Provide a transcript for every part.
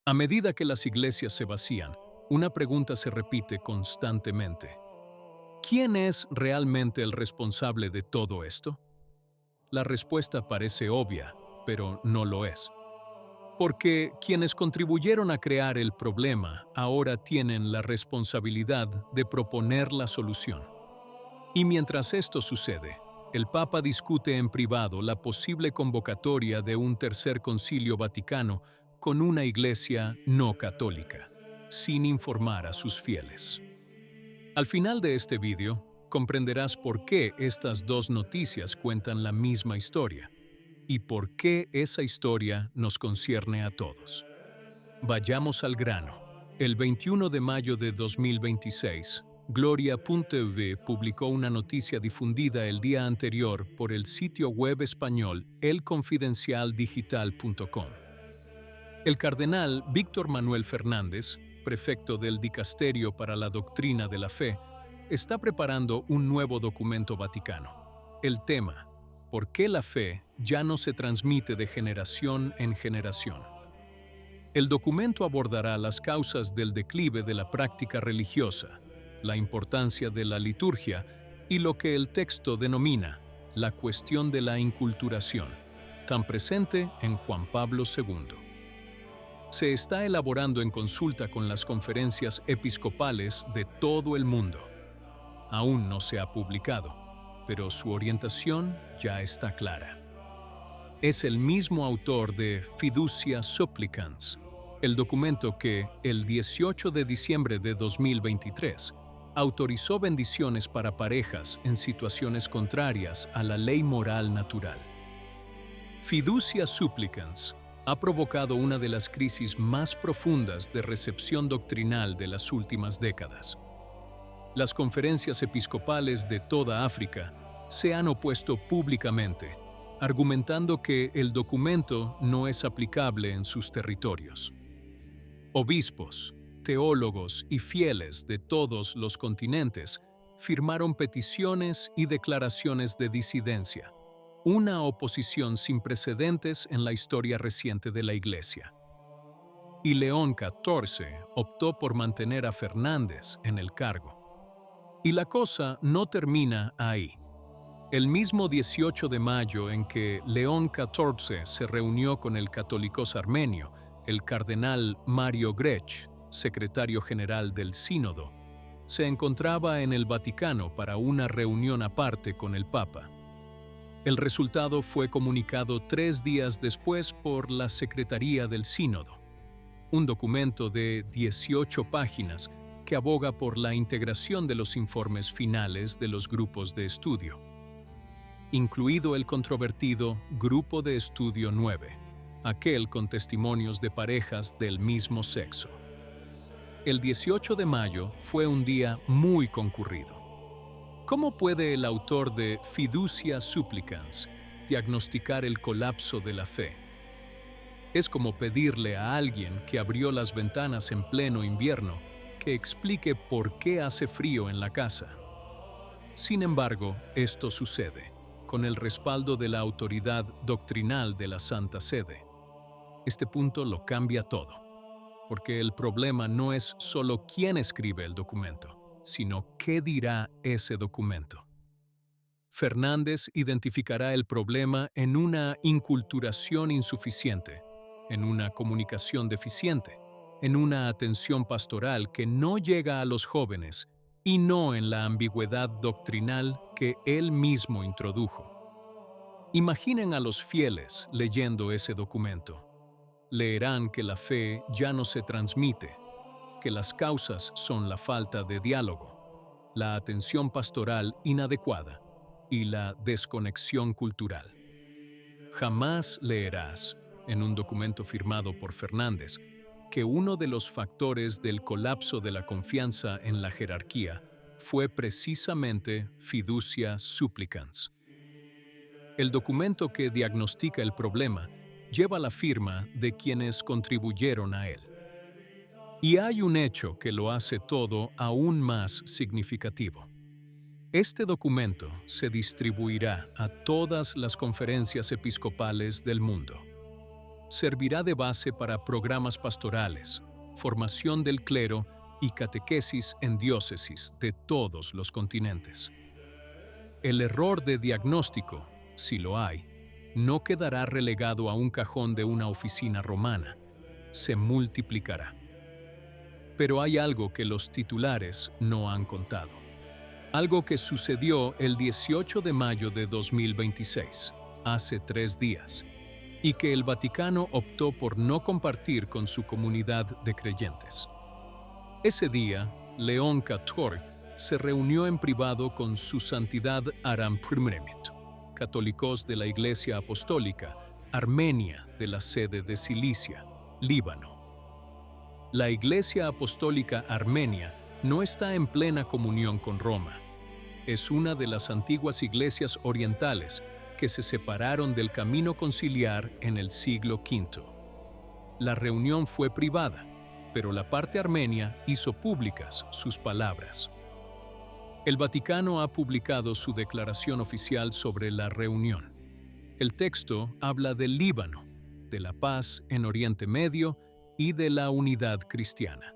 A medida que las iglesias se vacían, una pregunta se repite constantemente. ¿Quién es realmente el responsable de todo esto? La respuesta parece obvia, pero no lo es. Porque quienes contribuyeron a crear el problema ahora tienen la responsabilidad de proponer la solución. Y mientras esto sucede, el Papa discute en privado la posible convocatoria de un tercer concilio vaticano con una iglesia no católica, sin informar a sus fieles. Al final de este vídeo, comprenderás por qué estas dos noticias cuentan la misma historia y por qué esa historia nos concierne a todos. Vayamos al grano. El 21 de mayo de 2026, Gloria.tv publicó una noticia difundida el día anterior por el sitio web español elconfidencialdigital.com. El cardenal Víctor Manuel Fernández, prefecto del Dicasterio para la Doctrina de la Fe, está preparando un nuevo documento vaticano. El tema: ¿por qué la fe ya no se transmite de generación en generación? El documento abordará las causas del declive de la práctica religiosa, la importancia de la liturgia y lo que el texto denomina la cuestión de la inculturación, tan presente en Juan Pablo II. Se está elaborando en consulta con las conferencias episcopales de todo el mundo. Aún no se ha publicado, pero su orientación ya está clara. Es el mismo autor de Fiducia Supplicans, el documento que, el 18 de diciembre de 2023, autorizó bendiciones para parejas en situaciones contrarias a la ley moral natural. Fiducia Supplicans ha provocado una de las crisis más profundas de recepción doctrinal de las últimas décadas. Las conferencias episcopales de toda África se han opuesto públicamente, argumentando que el documento no es aplicable en sus territorios. Obispos, teólogos y fieles de todos los continentes firmaron peticiones y declaraciones de disidencia, una oposición sin precedentes en la historia reciente de la Iglesia. Y León XIV optó por mantener a Fernández en el cargo. Y la cosa no termina ahí. El mismo 18 de mayo en que León XIV se reunió con el católicos armenio, el cardenal Mario Grech, secretario general del Sínodo, se encontraba en el Vaticano para una reunión aparte con el Papa. El resultado fue comunicado 3 días después por la Secretaría del Sínodo, un documento de 18 páginas que aboga por la integración de los informes finales de los grupos de estudio, incluido el controvertido Grupo de Estudio 9, aquel con testimonios de parejas del mismo sexo. El 18 de mayo fue un día muy concurrido. ¿Cómo puede el autor de Fiducia Supplicans diagnosticar el colapso de la fe? Es como pedirle a alguien que abrió las ventanas en pleno invierno que explique por qué hace frío en la casa. Sin embargo, esto sucede, con el respaldo de la autoridad doctrinal de la Santa Sede. Este punto lo cambia todo, porque el problema no es solo quién escribe el documento, sino qué dirá ese documento. Fernández identificará el problema en una inculturación insuficiente, en una comunicación deficiente, en una atención pastoral que no llega a los jóvenes y no en la ambigüedad doctrinal que él mismo introdujo. Imaginen a los fieles leyendo ese documento. Leerán que la fe ya no se transmite, que las causas son la falta de diálogo, la atención pastoral inadecuada y la desconexión cultural. Jamás leerás, en un documento firmado por Fernández, que uno de los factores del colapso de la confianza en la jerarquía fue precisamente Fiducia Supplicans. El documento que diagnostica el problema lleva la firma de quienes contribuyeron a él. Y hay un hecho que lo hace todo aún más significativo. Este documento se distribuirá a todas las conferencias episcopales del mundo. servirá de base para programas pastorales, formación del clero y catequesis en diócesis de todos los continentes. El error de diagnóstico, si lo hay, no quedará relegado a un cajón de una oficina romana, se multiplicará. Pero hay algo que los titulares no han contado. Algo que sucedió el 18 de mayo de 2026, hace 3 días, y que el Vaticano optó por no compartir con su comunidad de creyentes. Ese día, León XIV se reunió en privado con su santidad Aram I, católicos de la Iglesia Apostólica Armenia de la sede de Cilicia, Líbano. La Iglesia Apostólica Armenia no está en plena comunión con Roma. Es una de las antiguas iglesias orientales que se separaron del camino conciliar en el siglo V. La reunión fue privada, pero la parte armenia hizo públicas sus palabras. El Vaticano ha publicado su declaración oficial sobre la reunión. El texto habla del Líbano, de la paz en Oriente Medio y de la unidad cristiana.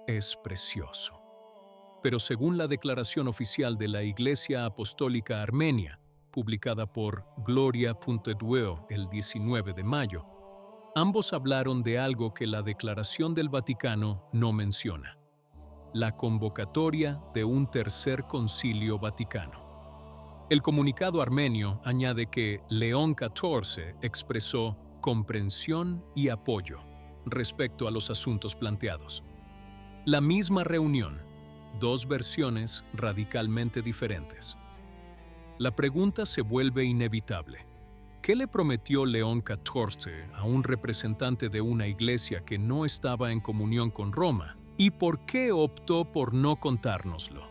Es precioso. Pero según la declaración oficial de la Iglesia Apostólica Armenia, publicada por Gloria.edu el 19 de mayo, ambos hablaron de algo que la declaración del Vaticano no menciona: la convocatoria de un tercer concilio vaticano. El comunicado armenio añade que León XIV expresó comprensión y apoyo respecto a los asuntos planteados. La misma reunión, 2 versiones radicalmente diferentes. La pregunta se vuelve inevitable. ¿Qué le prometió León XIV a un representante de una iglesia que no estaba en comunión con Roma? ¿Y por qué optó por no contárnoslo?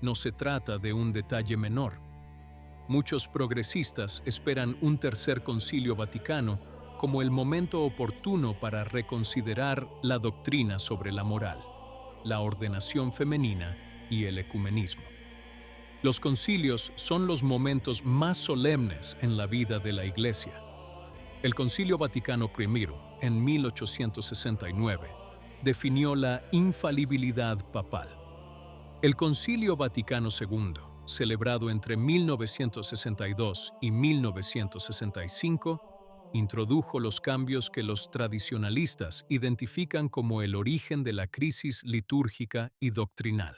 No se trata de un detalle menor. Muchos progresistas esperan un tercer concilio vaticano como el momento oportuno para reconsiderar la doctrina sobre la moral, la ordenación femenina y el ecumenismo. Los concilios son los momentos más solemnes en la vida de la Iglesia. El Concilio Vaticano I, en 1869, definió la infalibilidad papal. El Concilio Vaticano II, celebrado entre 1962 y 1965, introdujo los cambios que los tradicionalistas identifican como el origen de la crisis litúrgica y doctrinal.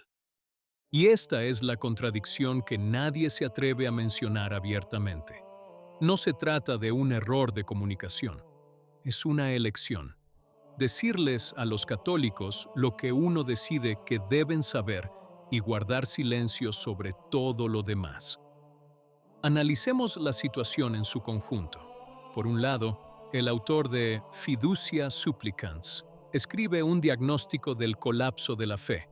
Y esta es la contradicción que nadie se atreve a mencionar abiertamente. No se trata de un error de comunicación, es una elección. Decirles a los católicos lo que uno decide que deben saber y guardar silencio sobre todo lo demás. Analicemos la situación en su conjunto. Por un lado, el autor de Fiducia Supplicans escribe un diagnóstico del colapso de la fe,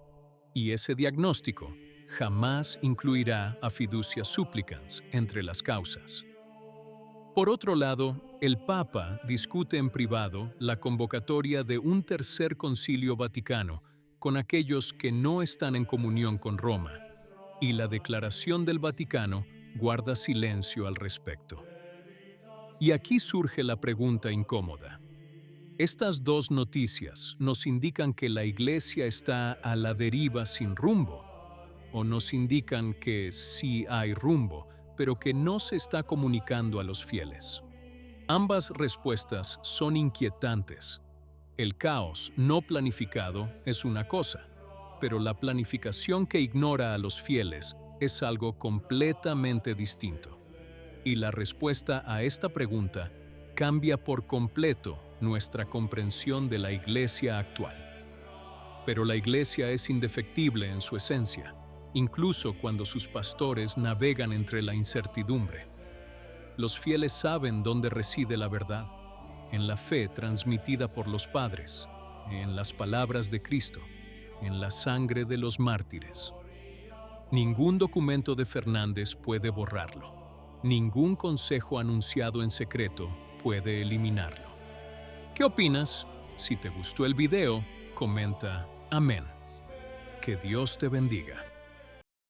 y ese diagnóstico jamás incluirá a Fiducia Supplicans entre las causas. Por otro lado, el Papa discute en privado la convocatoria de un tercer concilio vaticano con aquellos que no están en comunión con Roma, y la declaración del Vaticano guarda silencio al respecto. Y aquí surge la pregunta incómoda. Estas 2 noticias nos indican que la Iglesia está a la deriva sin rumbo, o nos indican que sí hay rumbo, pero que no se está comunicando a los fieles. Ambas respuestas son inquietantes. El caos no planificado es una cosa, pero la planificación que ignora a los fieles es algo completamente distinto. Y la respuesta a esta pregunta cambia por completo nuestra comprensión de la Iglesia actual. Pero la Iglesia es indefectible en su esencia, incluso cuando sus pastores navegan entre la incertidumbre. Los fieles saben dónde reside la verdad, en la fe transmitida por los padres, en las palabras de Cristo, en la sangre de los mártires. Ningún documento de Fernández puede borrarlo. Ningún consejo anunciado en secreto puede eliminarlo. ¿Qué opinas? Si te gustó el video, comenta amén. Que Dios te bendiga.